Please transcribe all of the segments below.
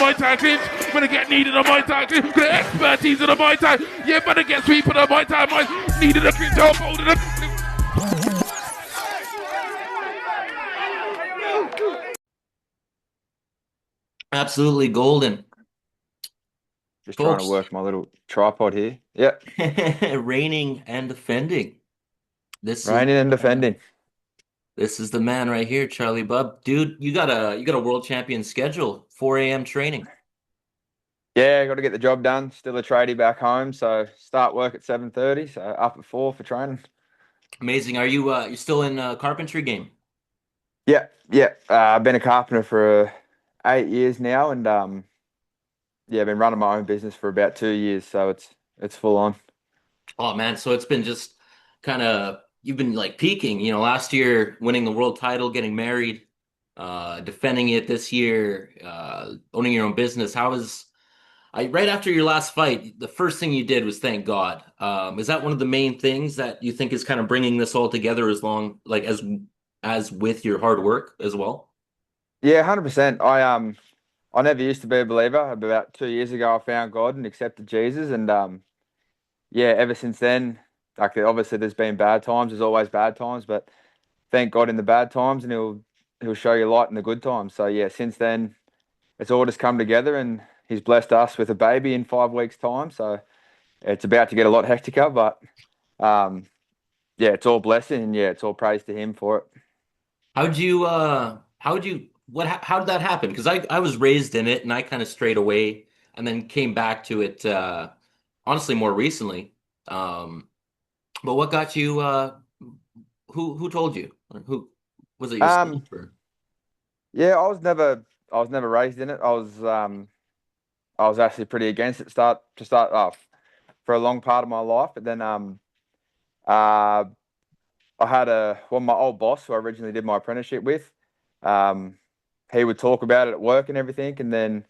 Muay Thai clinch. When I get needed a Muay Thai clinch. Got expertise in the Muay Thai. Yeah, better get sweep in the Muay Thai. Needed a clinch. I'll hold it. Absolutely golden. Just trying to Folks, work my little tripod here. Yep. reigning and defending. This is Reigning and defending. this is the man right here, Charlie Bubb. Dude, you got a world champion schedule, 4 a.m. training. Yeah, got to get the job done. Still a tradie back home, so start work at 7:30. So up at 4 for training. Amazing. Are you still in carpentry game? Yeah, yeah. I've been a carpenter for 8 years now, and yeah, I've been running my own business for about 2 years. So it's full on. Oh man, so it's been just kind of you've been like peaking, last year winning the world title, getting married, defending it this year, owning your own business. How was right after your last fight, the first thing you did was thank God. Is that one of the main things that you think is kind of bringing this all together as with your hard work as well? Yeah, 100%. I never used to be a believer. About 2 years ago, I found God and accepted Jesus, and yeah, ever since then, like obviously there's been bad times. There's always bad times, but thank God in the bad times, and He'll show you light in the good times. So yeah, since then, it's all just come together, and He's blessed us with a baby in 5 weeks' time. So it's about to get a lot hecticer, but um, yeah, it's all blessing, and yeah, it's all praise to Him for it. How did that happen? Because I was raised in it and I kind of strayed away and then came back to it honestly more recently. Um, but what got you who told you? Or who was it yourself Um, or yeah, I was never raised in it. I was actually pretty against it start off for a long part of my life, but then uh, I had my old boss who I originally did my apprenticeship with. Um, he would talk about it at work and everything, and then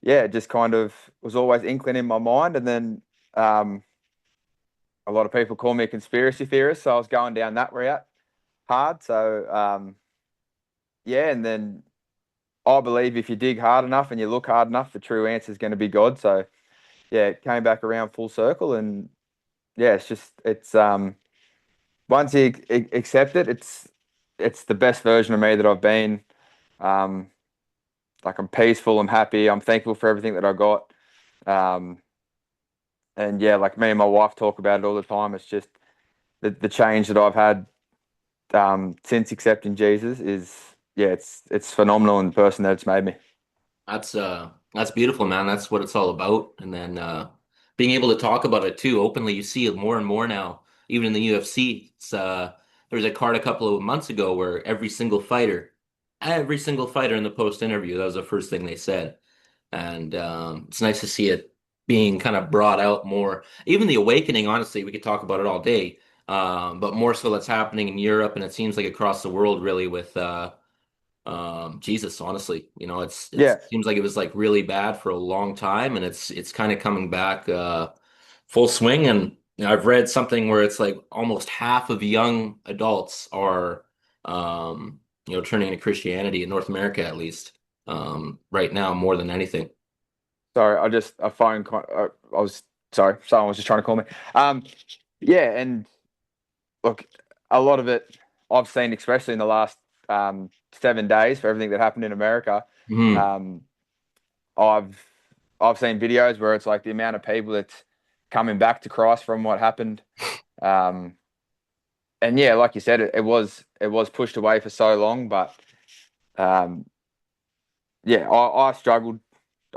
yeah, it just kind of was always inkling in my mind, and then um, a lot of people call me a conspiracy theorist, so I was going down that route hard. So yeah, and then I believe if you dig hard enough and you look hard enough, the true answer is going to be God. So yeah, it came back around full circle, and yeah, it's once you accept it, it's the best version of me that I've been. Um, like I'm peaceful, I'm happy, I'm thankful for everything that I got. Um, and yeah, like me and my wife talk about it all the time. It's just the change that I've had since accepting Jesus is yeah, it's phenomenal in the person that it's made me. that's beautiful, man. That's what it's all about. And then being able to talk about it too openly, you see it more and more now, even in the UFC. There was a card a couple of months ago where every single fighter in the post interview, that was the first thing they said. And it's nice to see it being kind of brought out more. Even the awakening, honestly, we could talk about it all day. But more so that's happening in Europe and it seems like across the world really with Jesus, honestly. It Yeah, seems like it was like really bad for a long time and it's kind of coming back full swing. And I've read something where it's like almost half of young adults are turning to Christianity in North America at least right now more than anything. sorry, I just a phone. I was sorry, someone was just trying to call me. Um, yeah, and look, a lot of it I've seen, especially in the last 7 days for everything that happened in America. Mhm. Um, I've I've seen videos where it's like the amount of people that's coming back to Christ from what happened. Um, and yeah, like you said, it was pushed away for so long, but um, yeah, I struggled.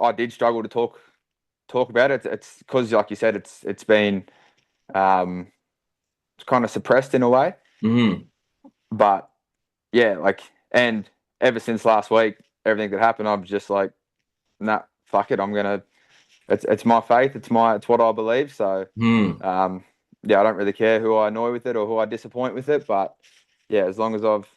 I did struggle to talk about it. It's because, like you said, it's been um, it's kind of suppressed in a way. Mhm. But yeah, like, and ever since last week, everything that happened, I'm just like, nah, fuck it. I'm gonna. It's my faith. It's what I believe. So, Mhm. um, yeah, I don't really care who I annoy with it or who I disappoint with it. But yeah, as long as I've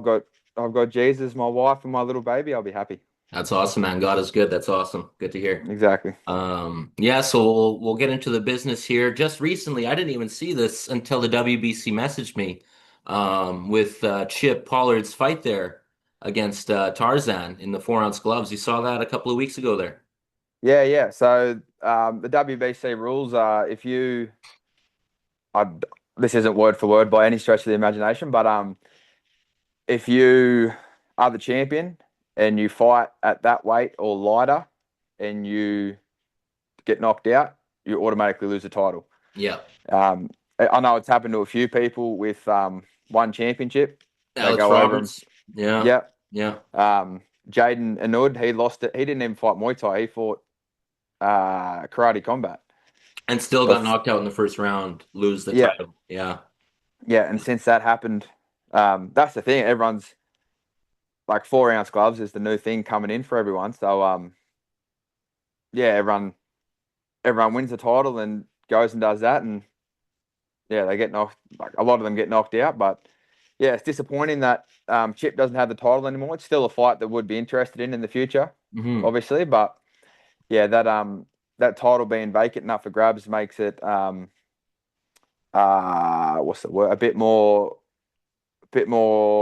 got Jesus, my wife, and my little baby, I'll be happy. That's awesome, man. God is good. That's awesome. Good to hear. Exactly. Yeah, so we'll get into the business here. Just recently, I didn't even see this until the WBC messaged me with Chip Pollard's fight there. against Tarzan in the 4 ounce gloves. You saw that a couple of weeks ago there. Yeah, yeah. So the WBC rules are if you, I, this isn't word for word by any stretch of the imagination, but if you are the champion and you fight at that weight or lighter and you get knocked out, you automatically lose the title. Yeah. I know it's happened to a few people with one championship. They Alex go over and Roberts. Yeah. yeah. Yeah. Jaden Anud, he lost it. He didn't even fight Muay Thai. He fought karate combat. And still got But knocked out in the first round, lose the yeah, title. Yeah. yeah. And since that happened, that's the thing. Everyone's like 4 ounce gloves is the new thing coming in for everyone. So yeah, everyone wins the title and goes and does that, and yeah, they get knocked. Like a lot of them get knocked out, but yeah, it's disappointing that Chip doesn't have the title anymore. It's still a fight that would be interested in the future, Hmm. obviously, but yeah, that title being vacant up for grabs makes it what's the word? A bit more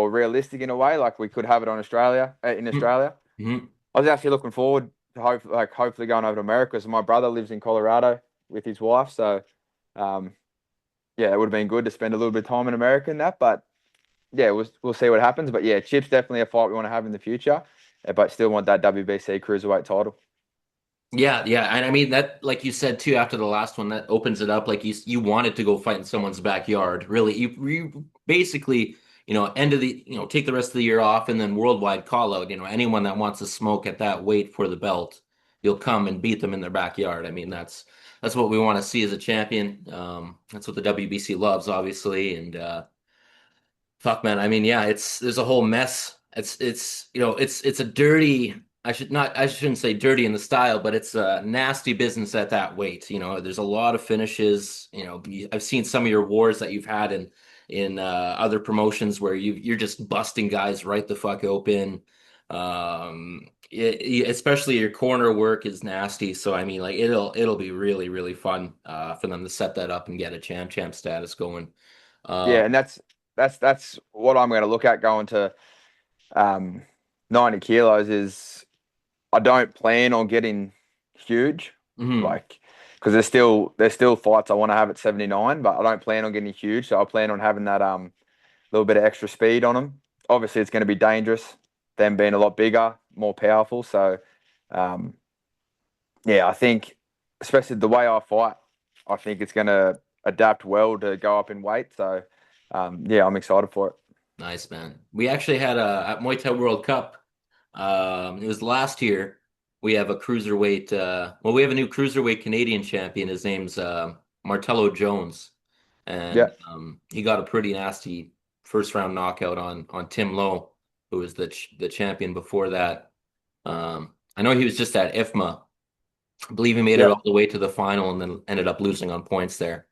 realistic in a way. Like we could have it on Australia in Australia. Hmm. I was actually looking forward to hopefully going over to America because my brother lives in Colorado with his wife. So um, yeah, it would have been good to spend a little bit of time in America and that. But yeah, we'll see what happens. But yeah, Chip's definitely a fight we want to have in the future, but still want that WBC cruiserweight title. Yeah, yeah, and I mean that, like you said too, after the last one, that opens it up. Like you wanted to go fight in someone's backyard. Really, you basically, end of the, take the rest of the year off, and then worldwide call out. Anyone that wants to smoke at that weight for the belt, you'll come and beat them in their backyard. I mean, that's what we want to see as a champion. That's what the WBC loves, obviously, and fuck, man. I mean, yeah, there's a whole mess. It's a dirty. I shouldn't say dirty in the style, but it's a nasty business at that weight. There's a lot of finishes. I've seen some of your wars that you've had in other promotions where you're just busting guys right the fuck open. Especially your corner work is nasty. So I mean, like it'll be really really fun for them to set that up and get a champ status going. Uh, Yeah, and that's what I'm going to look at going to um, 90 kilos is I don't plan on getting huge, mhm. like because there's still fights I want to have at 79, but I don't plan on getting huge. So I plan on having that little bit of extra speed on them. Obviously, it's going to be dangerous, them being a lot bigger, more powerful. So um, yeah, I think especially the way I fight, I think it's going to adapt well to go up in weight. So yeah, I'm excited for it. Nice, man. We actually had at Muay Thai World Cup. It was last year. We have a cruiserweight. We have a new cruiserweight Canadian champion. His name's Martello Jones, Yeah, and he got a pretty nasty first round knockout on Tim Lowe, who was the champion before that. I know he was just at IFMA. I believe he made it yeah. all the way to the final and then ended up losing on points there.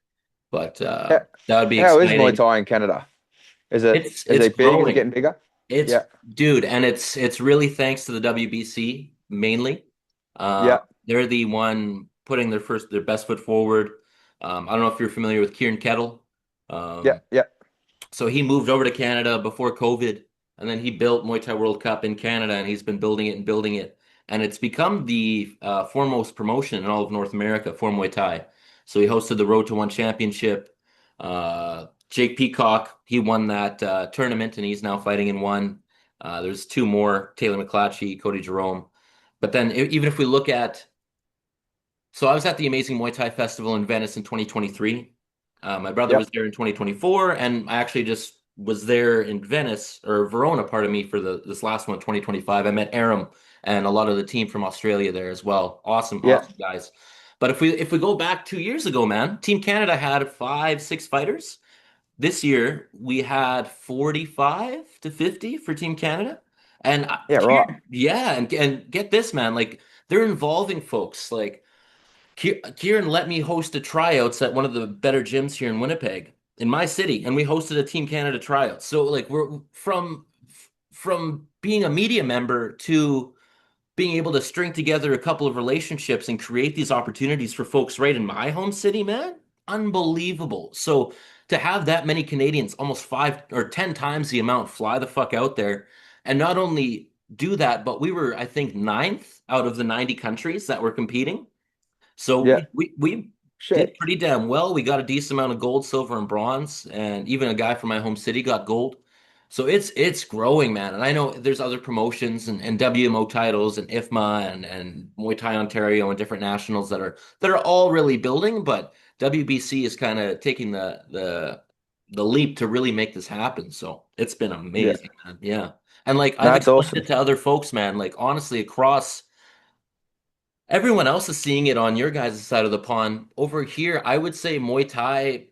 But How, that would be how is Muay exciting. Thai in Canada? Is it is It's it big? Is it growing. getting bigger? It's Yeah, dude, and it's really thanks to the WBC mainly. yeah, They're the one putting their best foot forward. I don't know if you're familiar with Kieran Kettle. yeah, Um, yeah, so he moved over to Canada before COVID, and then he built Muay Thai World Cup in Canada, and he's been building it and building it, and it's become the foremost promotion in all of North America for Muay Thai. So he hosted the Road to One Championship. Jake Peacock, he won that tournament, and he's now fighting in one. There's two more: Taylor McClatchy, Cody Jerome. But then, even if we look at, so I was at the Amazing Muay Thai Festival in Venice in 2023. My brother yeah, was there in 2024, and I actually just was there in Venice or Verona, pardon me, for this last one, 2025. I met Aram and a lot of the team from Australia there as well. Awesome, yeah, awesome guys. But if we go back 2 years ago, man, Team Canada had 5, 6 fighters. This year we had 45 to 50 for Team Canada. And yeah. Right. yeah, and get this, man, like they're involving folks like Kieran let me host a tryouts at one of the better gyms here in Winnipeg, in my city, and we hosted a Team Canada tryout. So like we're from being a media member to being able to string together a couple of relationships and create these opportunities for folks right in my home city, man, unbelievable. So to have that many Canadians, almost 5 or 10 times the amount, fly the fuck out there And not only do that, but we were, I think, ninth out of the 90 countries that were competing. So Yeah. we did Shit. pretty damn well. We got a decent amount of gold, silver, and bronze, and even a guy from my home city got gold. So it's growing, man. And I know there's other promotions and WMO titles and IFMA and Muay Thai Ontario and different nationals that are all really building, but WBC is kind of taking the leap to really make this happen. So it's been Yeah. amazing, man. Yeah. And like No, I've that's explained awesome. it to other folks, man. Like honestly, across everyone else is seeing it on your guys' side of the pond. Over here, I would say Muay Thai,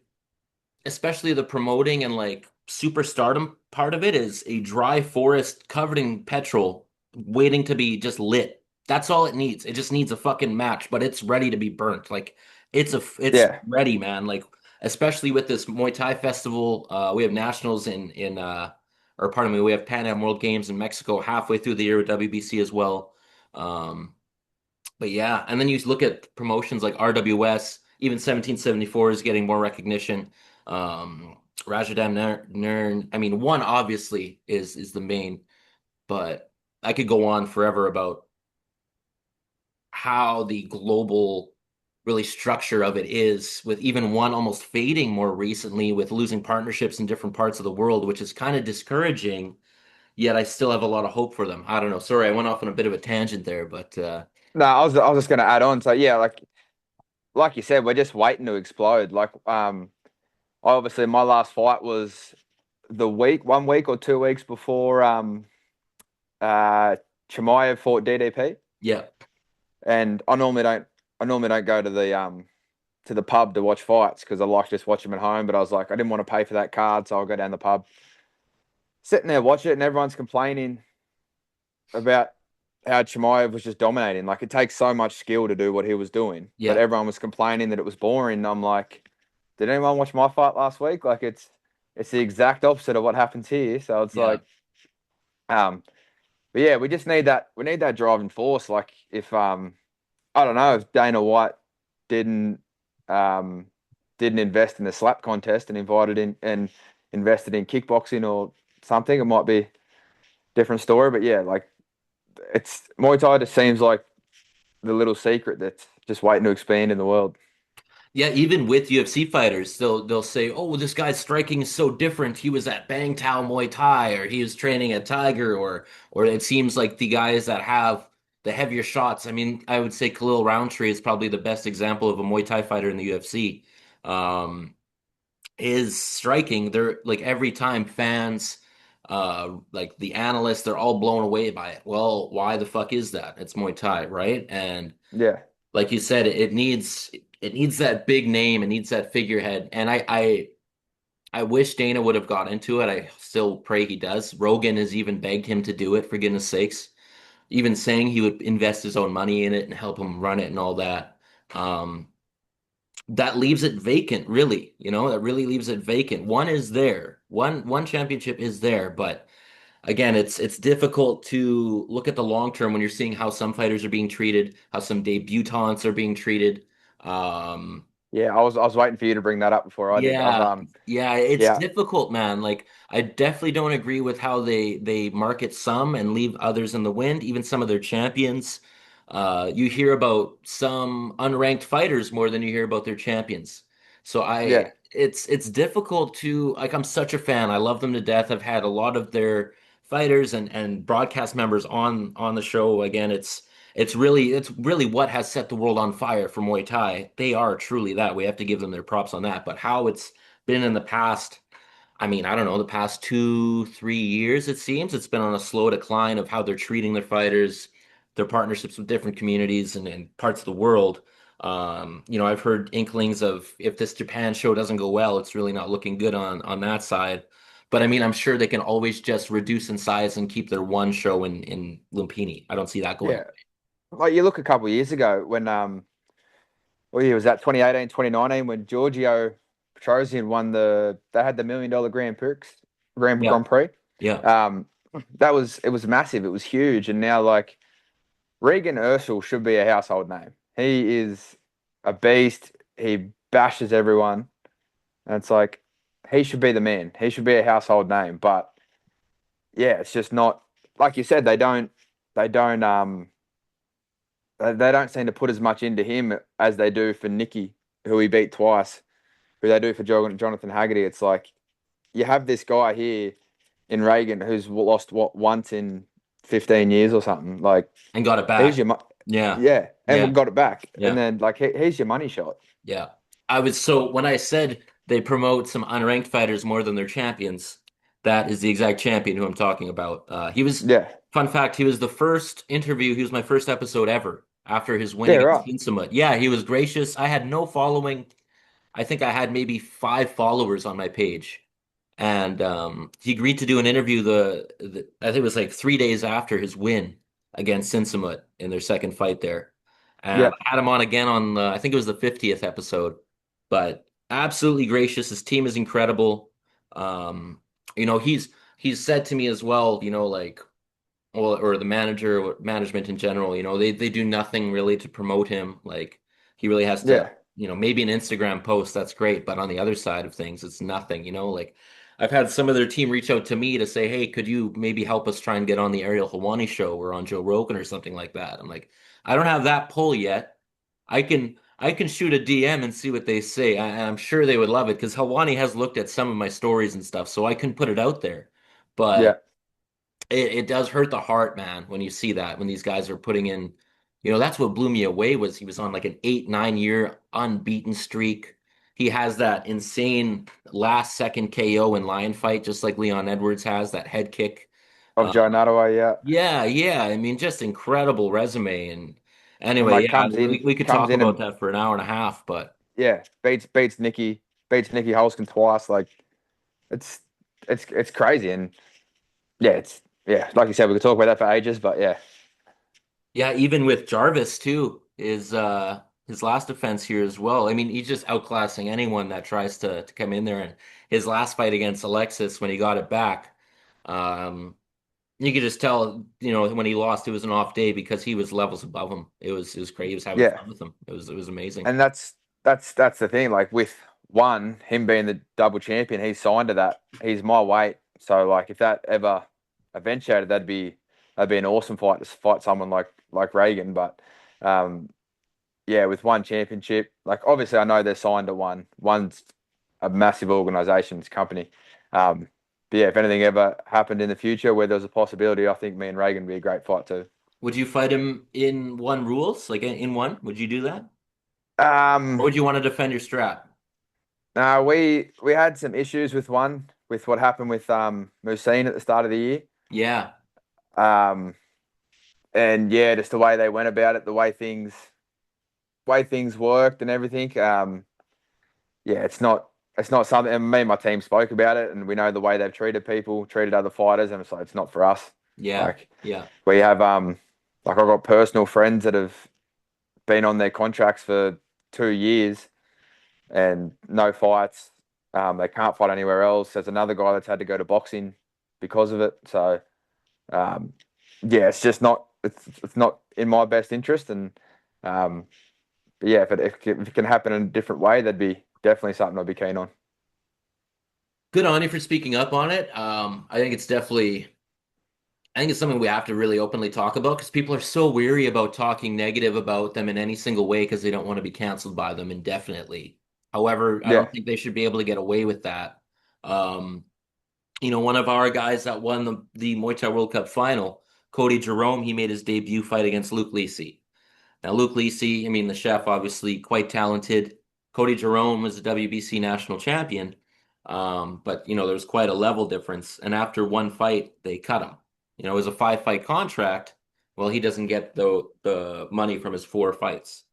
especially the promoting and like superstardom part of it, is a dry forest covered in petrol waiting to be just lit. That's all it needs. It just needs a fucking match, but it's ready to be burnt. Like it's Yeah. ready, man. Like especially with this Muay Thai festival, we have nationals or pardon me, we have Pan Am World Games in Mexico halfway through the year with WBC as well. Um, but yeah, and then you look at promotions like RWS, even 1774 is getting more recognition. Rajadam Nern, I mean, one obviously is the main, but I could go on forever about how the global really structure of it is, with even one almost fading more recently with losing partnerships in different parts of the world, which is kind of discouraging, yet I still have a lot of hope for them. I don't know. Sorry, I went off on a bit of a tangent there, but No, I was just gonna add on. So yeah, like you said, we're just waiting to explode. Obviously my last fight was the week, 1 week or 2 weeks before uh Chimaev fought DDP. yeah. And I normally don't go to the pub to watch fights because I like to just watch them at home. But I was like, I didn't want to pay for that card, so I'll go down the pub, sitting there watch it, and everyone's complaining about how Chimaev was just dominating. Like it takes so much skill to do what he was doing, but Yeah. everyone was complaining that it was boring. I'm like, did anyone watch my fight last week? Like it's the exact opposite of what happens here. So it's Yeah. like, um, but yeah, we just need that. We need that driving force. Like if I don't know if Dana White didn't um didn't invest in the slap contest and invited in and invested in kickboxing or something, it might be a different story. But yeah, like it's Muay Thai just seems like the little secret that's just waiting to expand in the world. Yeah, even with UFC fighters, they'll say, "Oh, this guy's striking is so different. He was at Bang Tao Muay Thai, or he was training at Tiger, or it seems like the guys that have the heavier shots." I mean, I would say Khalil Roundtree is probably the best example of a Muay Thai fighter in the UFC. Um, his striking, they're like every time fans, like the analysts, they're all blown away by it. Well, why the fuck is that? It's Muay Thai, right? And Yeah, like you said, it needs that big name, it needs that figurehead. And I wish Dana would have got into it. I still pray he does. Rogan has even begged him to do it, for goodness sakes. Even saying he would invest his own money in it and help him run it and all that. Um, that leaves it vacant, really. That really leaves it vacant. One is there. One championship is there, but again, it's difficult to look at the long term when you're seeing how some fighters are being treated, how some debutants are being treated. Um, yeah. I was waiting for you to bring that up before I did. yeah, yeah, it's Yeah, difficult, man. Like I definitely don't agree with how they market some and leave others in the wind, even some of their champions. You hear about some unranked fighters more than you hear about their champions. So yeah, it's difficult to like I'm such a fan. I love them to death. I've had a lot of their fighters and broadcast members on the show. Again, it's really what has set the world on fire for Muay Thai. They are truly that. We have to give them their props on that. But how it's been in the past, I mean, I don't know, the past 2, 3 years, it seems it's been on a slow decline of how they're treating their fighters, their partnerships with different communities and parts of the world. I've heard inklings of if this Japan show doesn't go well, it's really not looking good on that side. But I mean, I'm sure they can always just reduce in size and keep their one show in Lumpini. I don't see that going. yeah. Like you look a couple of years ago when what year was that? 2018, 2019, when Giorgio Petrosian won they had the $1 million Yeah, Grand Prix. yeah. Um, it was massive. It was huge. And now like Regan Urschel should be a household name. He is a beast. He bashes everyone. And it's like he should be the man. He should be a household name. But yeah, it's just not. like you said, they don't they don't seem to put as much into him as they do for Nicky, who he beat twice, who they do for Jonathan Haggerty. It's like you have this guy here in Reagan who's lost what once in 15 years or something. Like And got it he's back. your Yeah. yeah, and we Yeah. got it back, and Yeah. then like he's your money shot. Yeah. So when I said they promote some unranked fighters more than their champions, that is the exact champion who I'm talking about. Yeah, Fun fact, he was the first interview, he was my first episode ever after his win yeah, against right. Vincent. Yeah, he was gracious. I had no following. I think I had maybe 5 followers on my page. And he agreed to do an interview I think it was like 3 days after his win against Sinsamut in their second fight there. Yeah, And I had him on again on I think it was the 50th episode. But absolutely gracious. His team is incredible. Um, he's said to me as well, like well, or the manager or management in general, they do nothing really to promote him. Like he really has to, yeah, maybe an Instagram post, that's great, but on the other side of things, it's nothing, like I've had some of their team reach out to me to say, hey, could you maybe help us try and get on the Ariel Helwani show or on Joe Rogan or something like that? I'm like, I don't have that pull yet. I can shoot a DM and see what they say. I'm sure they would love it because Helwani has looked at some of my stories and stuff, so I can put it out there. yeah. But it does hurt the heart, man, when you see that, when these guys are putting in, that's what blew me away was he was on like an 8, 9 year unbeaten streak. He has that insane last second KO in Lion Fight, just like Leon Edwards has that head kick. Of Uh, Joe Nottaway, yeah. yeah, yeah. I mean, just incredible resume. And And anyway, like yeah, we could comes talk in about and that for an hour and a half, but yeah, beats Nicky Holskin twice. Like it's it's crazy, and yeah, it's yeah, like you said, we could talk about that for ages, but yeah, yeah, even with Jarvis too, is his last offense here as well. I mean, he's just outclassing anyone that tries to come in there. And his last fight against Alexis, when he got it back, you could just tell, when he lost, it was an off day because he was levels above him. It was crazy. He was having yeah, fun with him. It was amazing. and that's the thing. Like with him being the double champion, he's signed to that. He's my weight, so like if that ever eventuated, that'd be an awesome fight to fight someone like Reagan. But um, yeah, with one championship, like obviously I know they're signed to one. One's a massive organization's company. Um, but yeah, if anything ever happened in the future where there was a possibility, I think me and Reagan would be a great fight too. Would you fight him in one rules, like in one? Would you do that? Or Um, would you want to defend your strap? no, we had some issues with what happened with Musine at the start of the year. Yeah. Um, and yeah, just the way they went about it, the way things worked and everything. Yeah, it's not something. And me and my team spoke about it, and we know the way they've treated people, treated other fighters, and it's like it's not for us. Yeah. Like Yeah. we have like I've got personal friends that have been on their contracts for 2 years and no fights. They can't fight anywhere else. There's another guy that's had to go to boxing because of it. So um, yeah, it's just not it's not in my best interest. And um, but yeah, if it can happen in a different way, that'd be definitely something I'd be keen on. Good on you for speaking up on it. I think it's something we have to really openly talk about because people are so weary about talking negative about them in any single way because they don't want to be canceled by them indefinitely. However, I Yeah, don't think they should be able to get away with that. Um, one of our guys that won the Muay Thai World Cup final, Cody Jerome, he made his debut fight against Luke Lisi. Now, Luke Lisi, I mean, the chef, obviously quite talented. Cody Jerome was the WBC national champion. But there was quite a level difference. And after one fight, they cut him. It was a 5 fight contract. Well, he doesn't get the money from his 4 fights.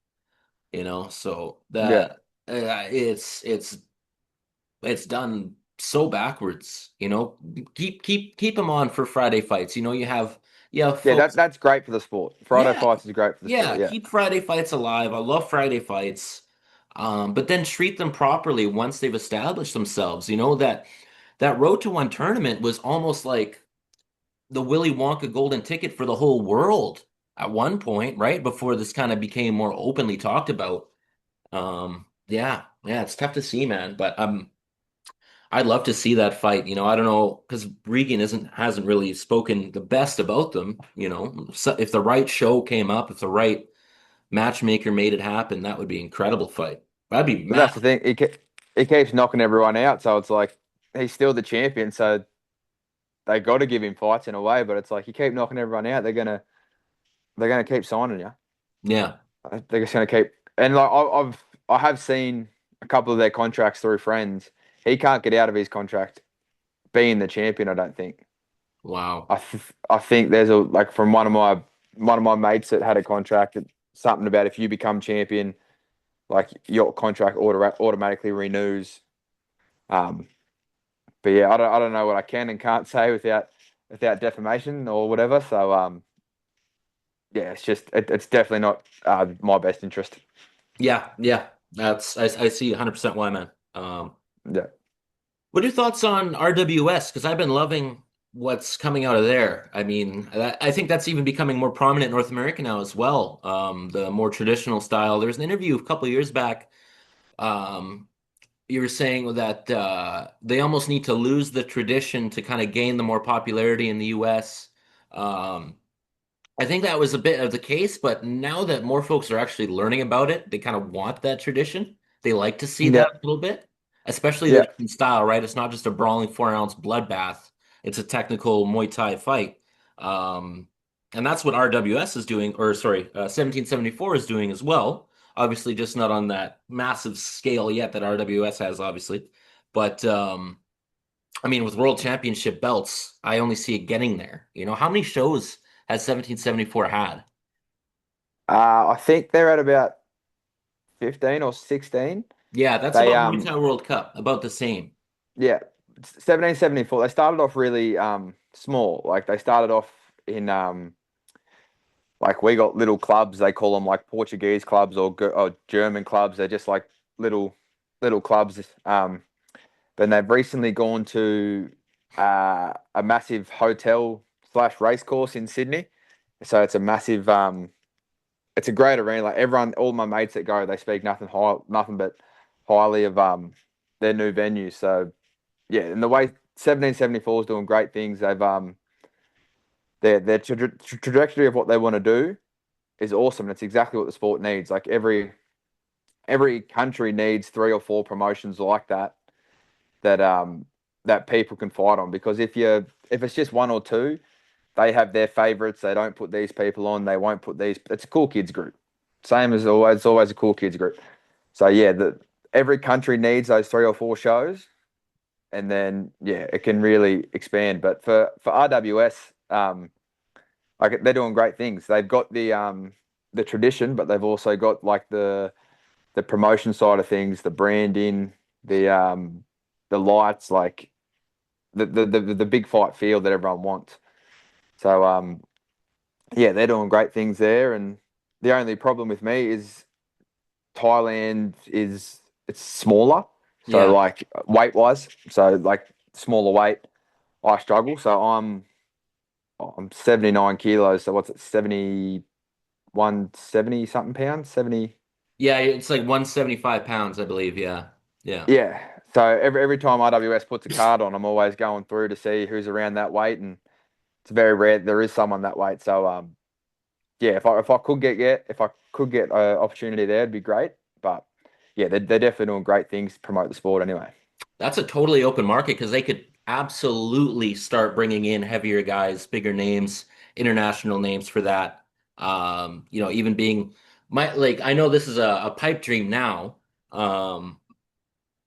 So yeah, that it's done so backwards. Keep him on for Friday fights. You have yeah. folks. That's great for the sport. Friday Yeah, fights is great for the sport. yeah, Yeah, keep Friday fights alive. I love Friday fights. But then treat them properly once they've established themselves. That road to one tournament was almost like the Willy Wonka golden ticket for the whole world at one point, right? Before this kind of became more openly talked about. Yeah, yeah, it's tough to see, man. But I'd love to see that fight. I don't know because Regan hasn't really spoken the best about them. So if the right show came up, if the right matchmaker made it happen, that would be an incredible fight. That'd be But that's the massive. thing. He keeps knocking everyone out, so it's like he's still the champion. So they got to give him fights in a way. But it's like you keep knocking everyone out, they're gonna keep signing you. Yeah, They're just gonna keep. And like I have seen a couple of their contracts through friends. He can't get out of his contract being the champion. I don't think. wow. I think there's a like from one of my mates that had a contract that something about if you become champion, like your contract automatically renews. Um, but yeah, I don't know what I can and can't say without defamation or whatever. So yeah, it's definitely not my best interest. Yeah, yeah. I see 100% why, man. Yeah. What are your thoughts on RWS? Because I've been loving what's coming out of there. I mean, I think that's even becoming more prominent in North America now as well. The more traditional style. There was an interview a couple of years back. Um, you were saying that they almost need to lose the tradition to kind of gain the more popularity in the US. Um, I think that was a bit of the case, but now that more folks are actually learning about it, they kind of want that tradition. They like to see Yeah. that a little bit, especially the Yeah. different style, right? It's not just a brawling 4 ounce bloodbath. It's a technical Muay Thai fight. Um, and that's what RWS is doing, or sorry, 1774 is doing as well. Obviously, just not on that massive scale yet that RWS has, obviously. But I mean, with world championship belts, I only see it getting there. How many shows has 1774 had? I think they're at about 15 or 16. Yeah, that's They about Muay Thai World Cup, about the same. Yeah, 1774. They started off really small. Like they started off in like we got little clubs. They call them like Portuguese clubs or German clubs. They're just like little clubs. But they've recently gone to a massive hotel slash race course in Sydney. So it's a massive it's a great arena. Like everyone, all my mates that go, they speak nothing but highly of their new venue. So yeah, and the way 1774 is doing great things, they've their trajectory of what they want to do is awesome. And it's exactly what the sport needs. Like every country needs three or four promotions like that that people can fight on. Because if it's just one or two, they have their favorites. They don't put these people on. They won't put these. It's a cool kids group. Same as always. It's always a cool kids group. So yeah, every country needs those three or four shows, and then yeah, it can really expand. But for RWS, like they're doing great things. They've got the tradition, but they've also got like the promotion side of things, the branding, the lights, like the big fight field that everyone wants. So yeah, they're doing great things there. And the only problem with me is Thailand is it's smaller. So Yeah. like weight wise, so like smaller weight, I struggle. So I'm 79 kilos. So what's it, 71, 70 something pounds? 70. Yeah, it's like 175 pounds, I believe. Yeah. Yeah. Yeah. So every time RWS puts a card on, I'm always going through to see who's around that weight, and it's very rare there is someone that weight. So yeah, if I could get an opportunity there, it'd be great. But yeah, they're definitely doing great things to promote the sport anyway. That's a totally open market because they could absolutely start bringing in heavier guys, bigger names, international names for that. Even being like I know this is a pipe dream now. Um,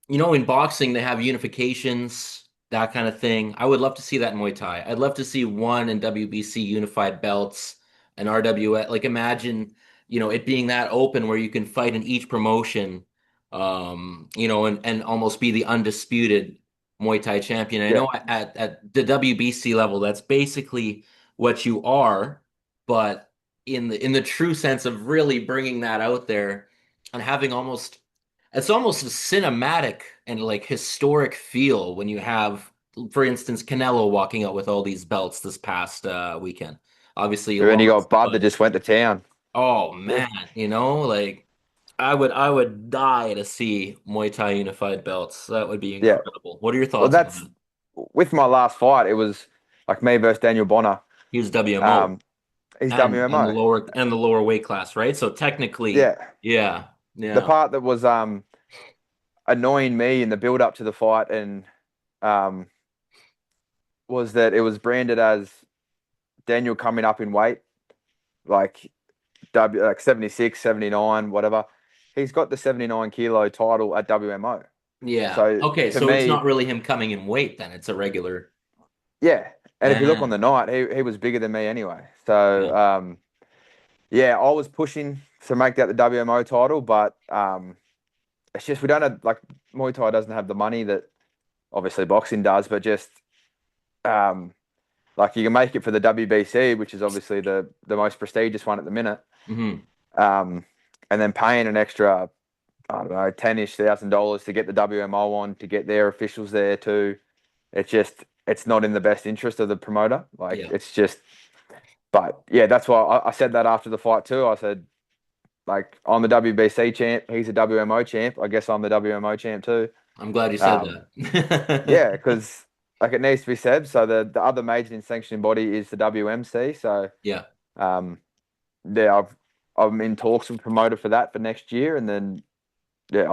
in boxing they have unifications, that kind of thing. I would love to see that in Muay Thai. I'd love to see one in WBC unified belts and RWS. Like imagine, it being that open where you can fight in each promotion, and almost be the undisputed Muay Thai champion. I Yeah, know at the WBC level, that's basically what you are, but in the true sense of really bringing that out there and having it's almost a cinematic and like historic feel when you have, for instance, Canelo walking out with all these belts this past weekend. Obviously, he but then you got lost, Bubb that but just went to town. oh Yeah, man, like I would die to see Muay Thai unified belts. That would be Yeah. incredible. What are your Well, thoughts on that's that? with my last fight. It was like me versus Daniel Bonner. He was WMO Um, he's and the WMO. lower weight class, right? So technically, Yeah. yeah, The yeah, part that was annoying me in the build up to the fight and um was that it was branded as Daniel coming up in weight, like like 76, 79, whatever. He's got the 79 kilo title at WMO. yeah. So Okay, to so it's not me, really him coming in weight then. It's a regular. yeah. And if you look on Yeah, the night, he was bigger than me anyway. yeah. So yeah, I was pushing to make that the WMO title, but it's just we don't have like Muay Thai doesn't have the money that obviously boxing does, but just um, like you can make it for the WBC, which is obviously the most prestigious one at the minute, Hmm. um, and then paying an extra I don't know $10,000 to get the WMO on to get their officials there too. It's not in the best interest of the promoter. Like Yeah. it's just, but yeah, that's why I said that after the fight too. I said like I'm the WBC champ, he's a WMO champ. I guess I'm the WMO champ too. I'm glad you said Um, that. yeah, because like it needs to be said. So the other major in sanctioning body is the WMC. So Yeah. um, yeah, I'm in talks with promoter for that for next year, and then yeah,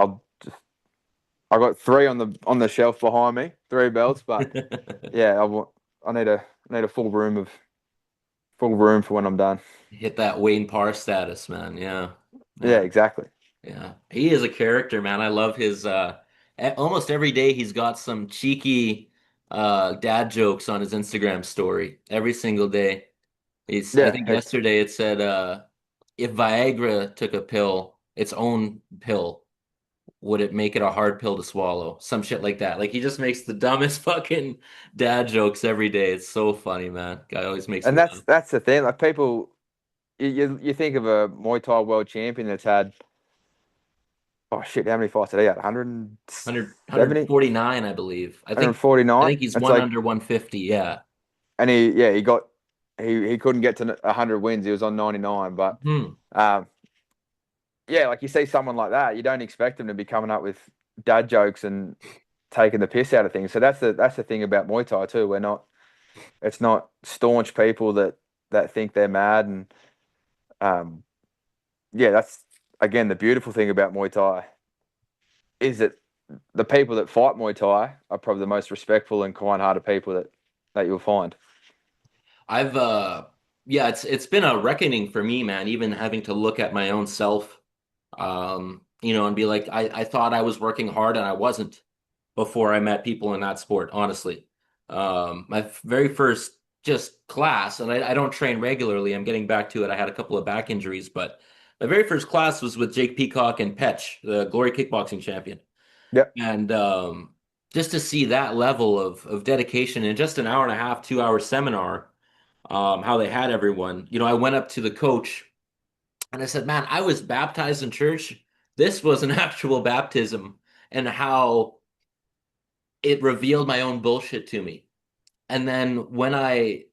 I got three on the shelf behind me, three belts, but yeah, I need a full room for when I'm done. Hit that Wayne Parr status, man. Yeah. Yeah, Yeah. exactly. Yeah. He is a character, man. I love his almost every day he's got some cheeky dad jokes on his Instagram story. Every single day. I Yeah, think yesterday it said if Viagra took a pill, its own pill, would it make it a hard pill to swallow? Some shit like that. Like he just makes the dumbest fucking dad jokes every day. It's so funny, man. Guy always makes and me laugh. that's the thing. Like people, you think of a Muay Thai world champion that's had oh shit, how many fights did he had? 170, 149, I believe. I 149. think he's It's one like, under 150. Yeah. and he couldn't get to 100 wins. He was on 99, but Hmm. um, yeah, like you see someone like that, you don't expect them to be coming up with dad jokes and taking the piss out of things. So that's the thing about Muay Thai too. It's not staunch people that think they're mad, and um, yeah, that's again the beautiful thing about Muay Thai is that the people that fight Muay Thai are probably the most respectful and kind-hearted people that you'll find. I've yeah, it's been a reckoning for me, man, even having to look at my own self, and be like, I thought I was working hard and I wasn't before I met people in that sport, honestly. My very first just class, and I don't train regularly. I'm getting back to it. I had a couple of back injuries, but my very first class was with Jake Peacock and Petch, the Glory kickboxing champion. Yep. And just to see that level of dedication in just an hour and a half, 2 hour seminar, how they had everyone. I went up to the coach and I said, "Man, I was baptized in church. This was an actual baptism, and how it revealed my own bullshit to me." And then when I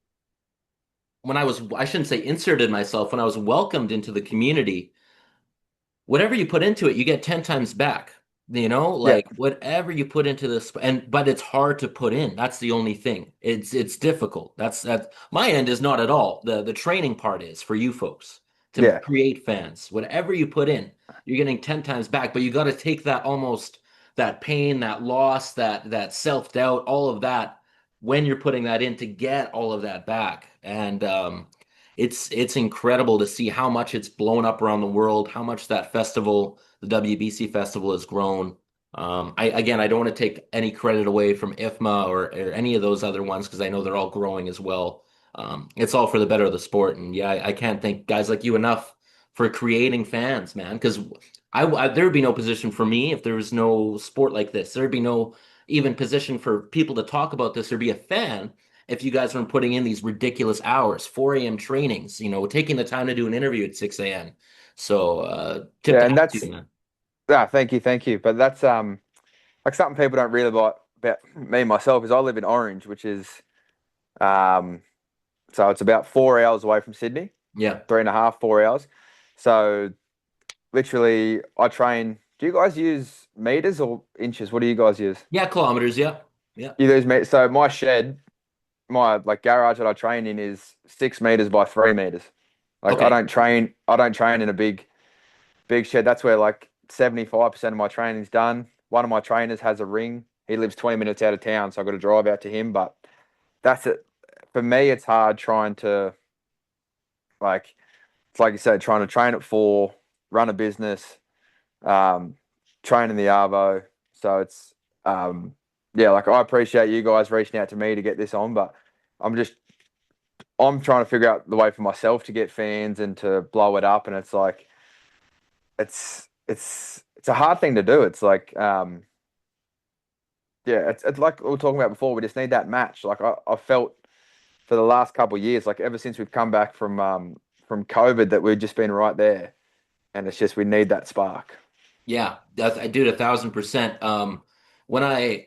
was, I shouldn't say inserted myself, when I was welcomed into the community, whatever you put into it, you get 10 times back. Yeah. Like whatever you put into this, but it's hard to put in. That's the only thing. It's difficult. That my end is not at all. The training part is for you folks to Yeah. create fans. Whatever you put in, you're getting 10 times back, but you got to take that pain, that loss, that self-doubt, all of that when you're putting that in to get all of that back. And it's incredible to see how much it's blown up around the world, how much that festival, the WBC festival, has grown. I don't want to take any credit away from IFMA or any of those other ones because I know they're all growing as well. It's all for the better of the sport, and yeah, I can't thank guys like you enough for creating fans, man. Because there would be no position for me if there was no sport like this. There'd be no even position for people to talk about this or be a fan if you guys weren't putting in these ridiculous hours, 4 a.m. trainings, taking the time to do an interview at 6 a.m. So tip Yeah. the And hat to you, that's man. thank you. But that's like something people don't really about me myself is I live in Orange, which is um so it's about 4 hours away from Sydney, Yeah. 3.5, 4 hours. So literally, I train. Do you guys use meters or inches? What do you guys use? Yeah, kilometers. Yeah, yeah. You use meters. So my shed, my like garage that I train in is 6 meters by 3 meters. Like Okay. I don't train in a big shed. That's where like 75% of my training's done. One of my trainers has a ring. He lives 20 minutes out of town, so I've got to drive out to him. But that's it. For me, it's hard trying to like it's like you said, trying to train at 4, run a business, um, train in the Arvo. So it's yeah, like I appreciate you guys reaching out to me to get this on, but I'm just I'm trying to figure out the way for myself to get fans and to blow it up, and it's like it's a hard thing to do. It's like yeah, it's like we were talking about before. We just need that match. Like I felt for the last couple of years, like ever since we've come back from COVID, that we've just been right there, and it's just we need that spark. Yeah, I do it 1,000%. When I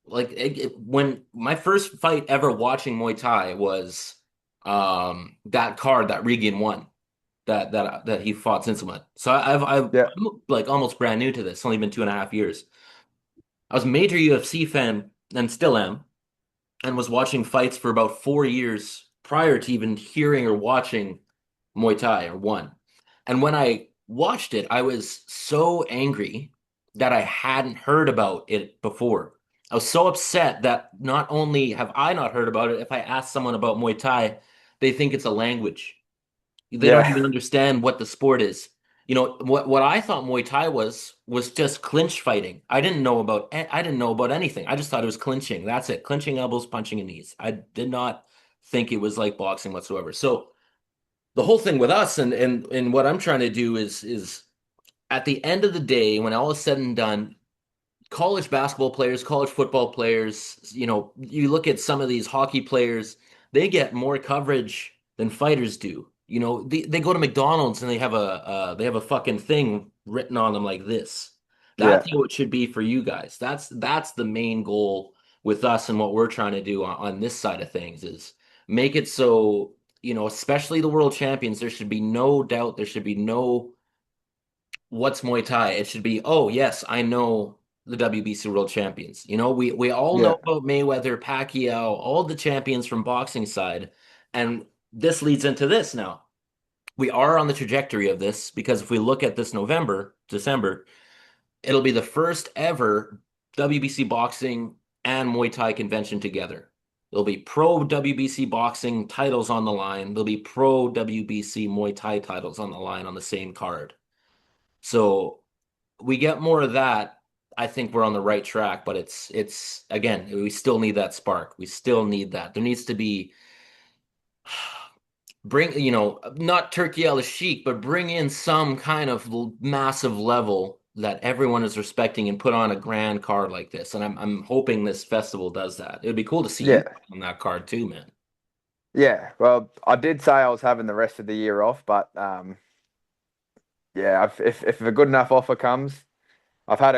when my first fight ever watching Muay Thai was that card that Regan won that he fought Sinselman. So Yeah, I'm like almost brand new to this. It's only been 2.5 years. I was a major UFC fan and still am, and was watching fights for about 4 years prior to even hearing or watching Muay Thai or one. And when I watched it, I was so angry that I hadn't heard about it before. I was so upset that not only have I not heard about it, if I ask someone about Muay Thai, they think it's a language. They don't yeah, even understand what the sport is. What I thought Muay Thai was just clinch fighting. I didn't know about anything. I just thought it was clinching. That's it. Clinching elbows, punching and knees. I did not think it was like boxing whatsoever. So the whole thing with us and what I'm trying to do is at the end of the day, when all is said and done, college basketball players, college football players, you look at some of these hockey players, they get more coverage than fighters do. They go to McDonald's and they have a fucking thing written on them like this. yeah, That's how it should be for you guys. That's the main goal with us and what we're trying to do on this side of things is make it so, especially the world champions, there should be no doubt, there should be no what's Muay Thai? It should be, oh yes, I know the WBC World Champions. We all yeah, know about Mayweather, Pacquiao, all the champions from boxing side, and this leads into this now. We are on the trajectory of this because if we look at this December, it'll be the first ever WBC boxing and Muay Thai convention together. There'll be pro WBC boxing titles on the line. There'll be pro WBC Muay Thai titles on the line on the same card. So we get more of that, I think we're on the right track. But it's again, we still need that spark. We still need that. There needs to be bring, not Turkey El Sheikh, but bring in some kind of massive level that everyone is respecting and put on a grand card like this. And I'm hoping this festival does that. It would be cool to see you yeah, on that card too, man. yeah. Well, I did say I was having the rest of the year off, but yeah, if a good enough offer comes, I've had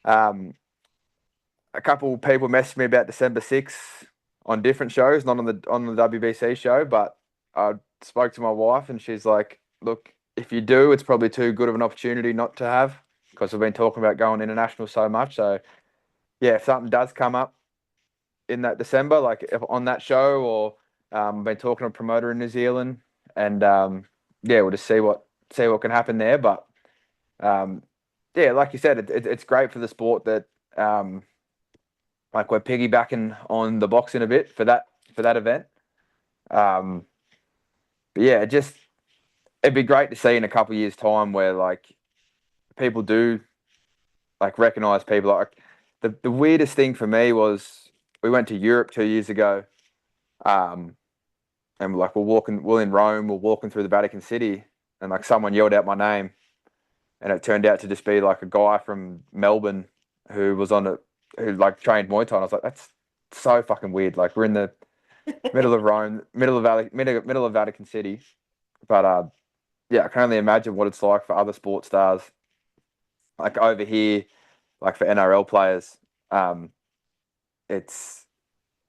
um, a couple people message me about December 6th on different shows, not on the WBC show, but I spoke to my wife and she's like, look, if you do, it's probably too good of an opportunity not to have because we've been talking about going international so much. So yeah, if something does come up in that December, like if on that show or I've been talking to a promoter in New Zealand and yeah, we'll just see what can happen there. But um, yeah, like you said, it's great for the sport that like we're piggybacking on the boxing a bit for that event. Um, but yeah, it'd be great to see in a couple of years' time where like people do like recognize people. Like the weirdest thing for me was we went to Europe 2 years ago, um, and like we're in Rome, we're walking through the Vatican City, and like someone yelled out my name, and it turned out to just be like a guy from Melbourne who was on who like trained Muay Thai. And I was like, that's so fucking weird. Like we're in the middle of Rome, middle of Vatican City. But yeah, I can only imagine what it's like for other sports stars, like over here, like for NRL players. Um, it's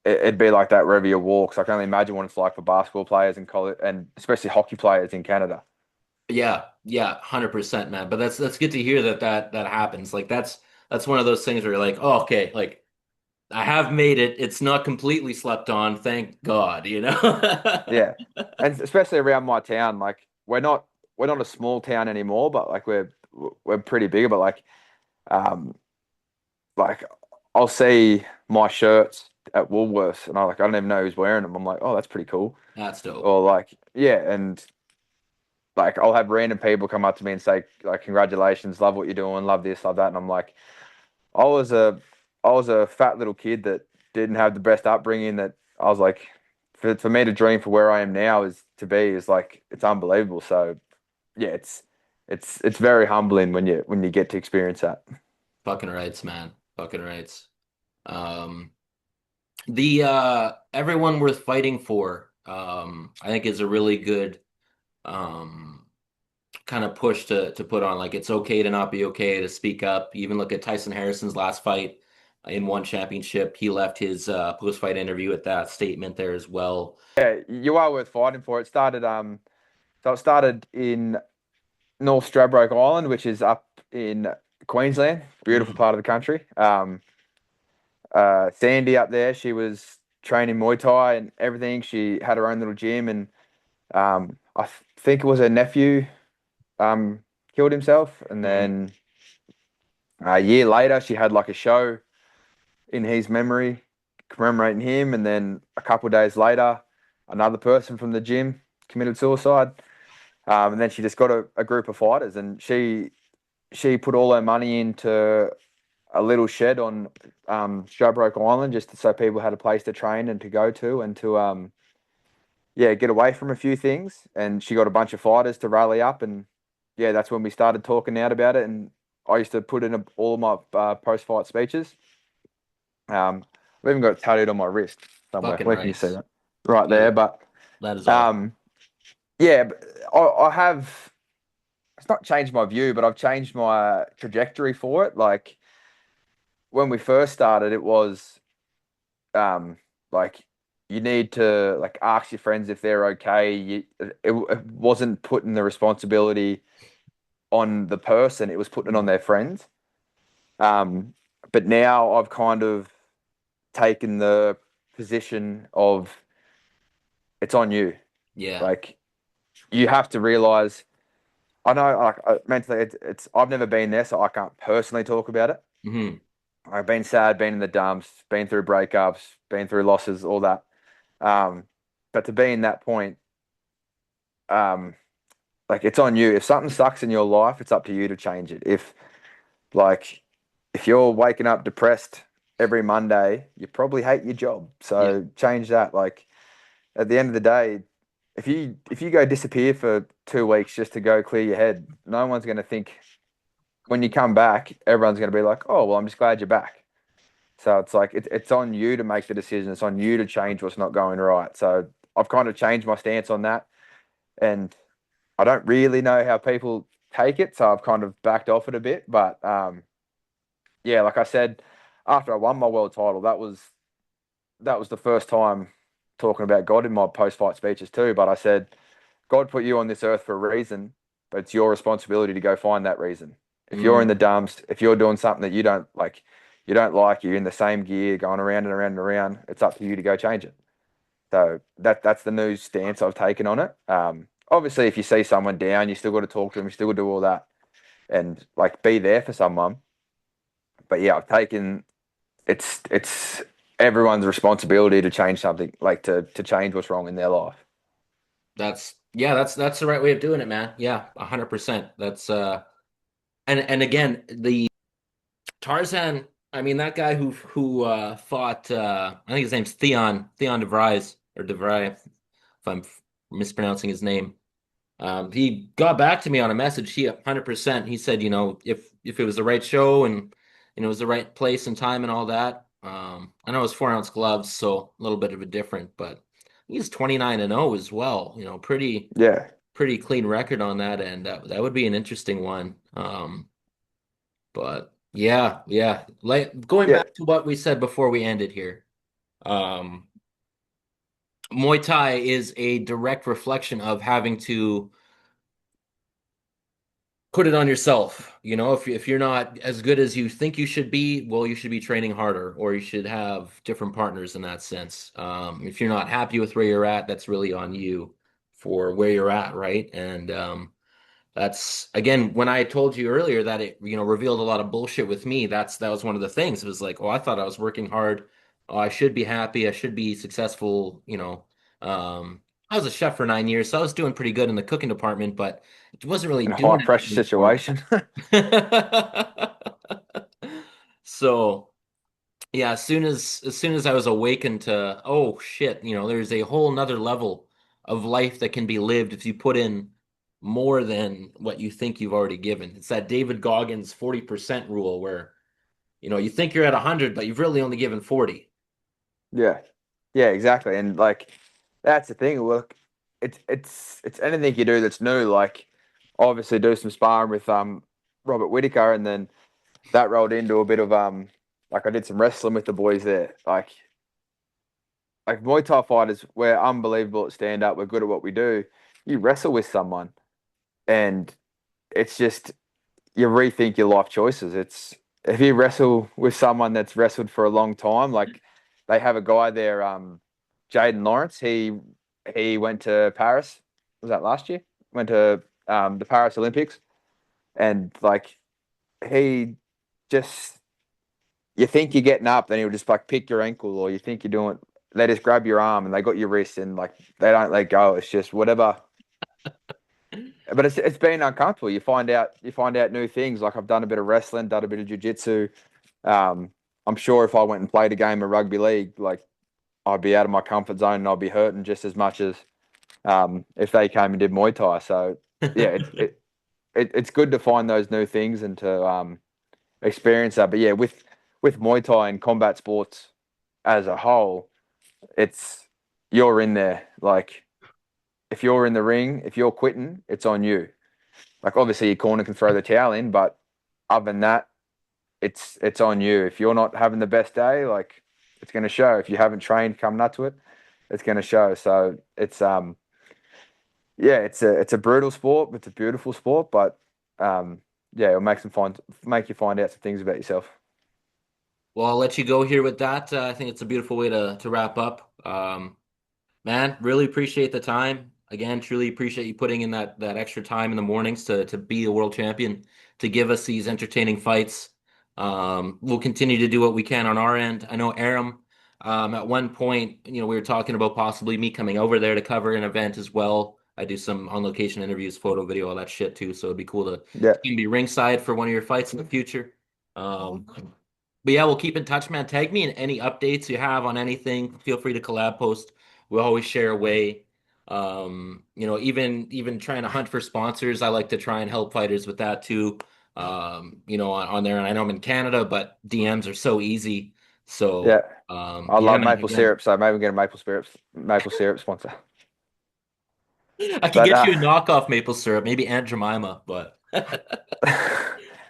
it'd be like that wherever you walk. So I can only imagine what it's like for basketball players and college, and especially hockey players in Canada. Yeah, yeah, 100%, man. But that's good to hear that happens. Like that's one of those things where you're like, oh, okay, like I have made it. It's not completely slept on, thank God, you know? Yeah, and especially around my town, like we're not a small town anymore, but like we're pretty big. But um like I'll see my shirts at Woolworths, and I don't even know who's wearing them. I'm like, oh, that's pretty cool. That's dope. Or like yeah, and like I'll have random people come up to me and say like congratulations, love what you're doing, love this, love that, and I'm like, I was a I was a fat little kid that didn't have the best upbringing. That I was like, for me to dream for where I am now is like it's unbelievable. So yeah, it's very humbling when you get to experience that. Fucking rights, man. Fucking rights. Um, the Everyone worth fighting for, I think is a really good um kind of push to put on. Like it's okay to not be okay, to speak up. Even look at Tyson Harrison's last fight in one championship. He left his post-fight interview with that statement there as well. Yeah, you are worth fighting for. It started in North Stradbroke Island, which is up in Queensland, beautiful Mm, part of the country. Sandy up there, she was training Muay Thai and everything. She had her own little gym, and think it was her nephew um, killed himself, and mm, then a year later, she had like a show in his memory, commemorating him, and then a couple of days later, another person from the gym committed suicide. And then she just got a group of fighters, and she put all her money into a little shed on Stradbroke Island, just so people had a place to train and to go to, and to yeah, get away from a few things. And she got a bunch of fighters to rally up, and yeah, that's when we started talking out about it. And I used to put in all of my post-fight speeches. I've even got it tattooed on my wrist somewhere. fucking Where can you see rights. that? Right That there. is, But that is awesome. um, yeah, I have. It's not changed my view, but I've changed my trajectory for it. Like when we first started, it was um, like you need to like ask your friends if they're okay. It wasn't putting the responsibility on the person; it was putting it on their friends. Um, but now I've kind of taken the position of it's on you. Yeah. Like you have to realize. I know, like mentally, it's. I've never been there, so I can't personally talk about it. Hmm. I've been sad, been in the dumps, been through breakups, been through losses, all that. Um, but to be in that point, um, like it's on you. If something sucks in your life, it's up to you to change it. Like if you're waking up depressed every Monday, you probably hate your job. Yeah. So change that. Like at the end of the day, if you go disappear for 2 weeks just to go clear your head, no one's going to think when you come back, everyone's going to be like, oh, well, I'm just glad you're back. So it's like it's on you to make the decision. It's on you to change what's not going right. So I've kind of changed my stance on that, and I don't really know how people take it, so I've kind of backed off it a bit. But yeah, like I said, after I won my world title, that was the first time talking about God in my post-fight speeches too. But I said, God put you on this earth for a reason, but it's your responsibility to go find that reason. If you're in Mm, the dumps, if you're doing something that you're in the same gear, going around and around and around, it's up to you to go change it. So that's the new stance I've taken on it. Obviously, if you see someone down, you still got to talk to them, you still got to do all that, and like be there for someone. But yeah, I've taken it's everyone's responsibility to change something, like to change what's wrong in their life. that's the right way of doing it, man. Yeah, 100%. That's and again, the Tarzan, I mean that guy who fought I think his name's Theon DeVries or DeVry if I'm mispronouncing his name. He got back to me on a message. He 100%. He said, if it was the right show and it was the right place and time and all that. I know it's 4 ounce gloves, so a little bit of a different, but he's 29-0 as well. Yeah, Pretty clean record on that, and that would be an interesting one. But yeah, yeah. Like going yeah, back to what we said before we ended here. Um, Muay Thai is a direct reflection of having to put it on yourself. You know, if you're not as good as you think you should be, well, you should be training harder, or you should have different partners in that sense. If you're not happy with where you're at, that's really on you for where you're at, right? And that's again when I told you earlier that it revealed a lot of bullshit with me. That was one of the things. It was like, oh, I thought I was working hard. Oh, I should be happy. I should be successful. I was a chef for 9 years, so I was doing pretty good in the cooking department, but it wasn't really In a high doing pressure anything for me. situation. So yeah, as soon as I was awakened to, oh shit, there's a whole nother level of life that can be lived if you put in more than what you think you've already given. It's that David Goggins 40% rule where, you think you're at 100, but you've really only given 40. Yeah, yeah, exactly. And like that's the thing. Look, it's anything you do that's new. Like obviously do some sparring with Robert Whitaker, and then that rolled into a bit of like I did some wrestling with the boys there. Like Muay Thai fighters, we're unbelievable at stand up. We're good at what we do. You wrestle with someone, and it's just you rethink your life choices. It's if you wrestle with someone that's wrestled for a long time, like they have a guy there, Jaden Lawrence. He went to Paris. Was that last year? Went to the Paris Olympics, and like he just you think you're getting up, then he'll just like pick your ankle, or you think you're doing. They just grab your arm and they got your wrist, and like they don't let go. It's just whatever. But it's been uncomfortable. You find out new things. Like I've done a bit of wrestling, done a bit of jiu-jitsu. I'm sure if I went and played a game of rugby league, like I'd be out of my comfort zone and I'd be hurting just as much as if they came and did Muay Thai. So yeah, it's good to find those new things and to experience that. But yeah, with Muay Thai and combat sports as a whole, it's you're in there. Like if you're in the ring, if you're quitting, it's on you. Like obviously your corner can throw the towel in, but other than that, it's on you. If you're not having the best day, like it's going to show. If you haven't trained coming up to it, it's going to show. So it's yeah, it's a brutal sport, but it's a beautiful sport. But yeah, it'll make you find out some things about yourself. Well, I'll let you go here with that. I think it's a beautiful way to wrap up. Man, really appreciate the time. Again, truly appreciate you putting in that extra time in the mornings to be a world champion, to give us these entertaining fights. We'll continue to do what we can on our end. I know Aram, at one point, we were talking about possibly me coming over there to cover an event as well. I do some on location interviews, photo, video, all that shit too. So it'd be cool to Yeah, be ringside for one of your fights in the future. Um, but yeah, we'll keep in touch, man. Tag me in any updates you have on anything. Feel free to collab post. We always share away. Even trying to hunt for sponsors. I like to try and help fighters with that too. On there. And I know I'm in Canada, but DMs are so easy. yeah. So I yeah, love man, maple again, syrup, so maybe we get a maple syrup sponsor. I could But get you a knockoff maple syrup, maybe Aunt Jemima, but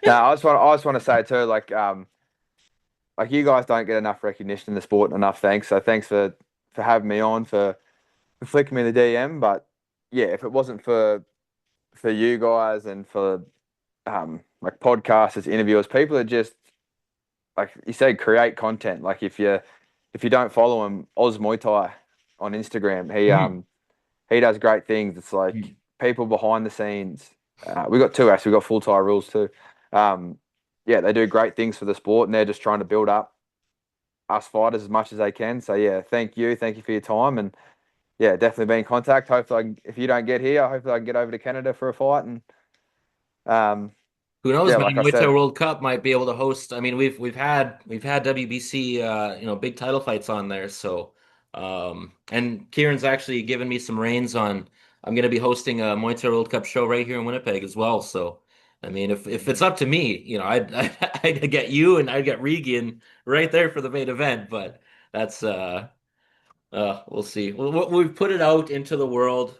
now I just want to say too, like you guys don't get enough recognition in the sport and enough thanks. So thanks for having me on for flicking me the DM. But yeah, if it wasn't for you guys and for like podcasters, interviewers, people that just like you said, create content. Like if you don't follow him, Oz Muay Thai on Instagram, he does great things. It's like people behind the scenes. We got two actually. We got full Thai rules too. Um, yeah, they do great things for the sport, and they're just trying to build up us fighters as much as they can. So yeah, thank you for your time, and yeah, definitely be in contact. Hopefully, if you don't get here, hopefully I can get over to Canada for a fight. And um, who knows, yeah, man? like I Muay Thai said, World Cup might be able to host. I mean, we've had WBC, big title fights on there. So, and Kieran's actually given me some reins on. I'm going to be hosting a Muay Thai World Cup show right here in Winnipeg as well. So, I mean, if it's up to me, I'd get you and I'd get Regan right there for the main event. But that's we'll see. We've put it out into the world.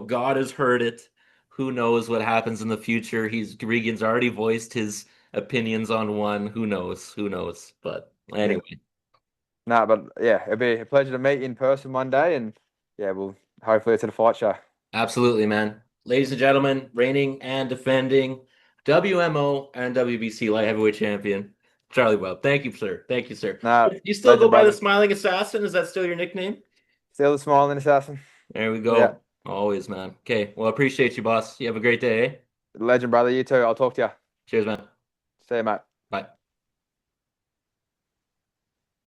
God has heard it. Who knows what happens in the future? Regan's already voiced his opinions on one. Who knows? Who knows? But yeah, anyway, no, but yeah, it'd be a pleasure to meet you in person one day, and yeah, we'll hopefully it's at a fight show. absolutely, man. Ladies and gentlemen, reigning and defending WMO and WBC light heavyweight champion, Charlie Bubb. Thank you, sir. Thank you, sir. Nah, You still go legend, by the brother. Smiling Assassin? Is that still your nickname? Still the smiling assassin. There we Yeah, go. Always, man. Okay. Well, I appreciate you, boss. You have a great day. Eh? legend, brother. You too. I'll talk to you. Cheers, man. See you, mate. Bye.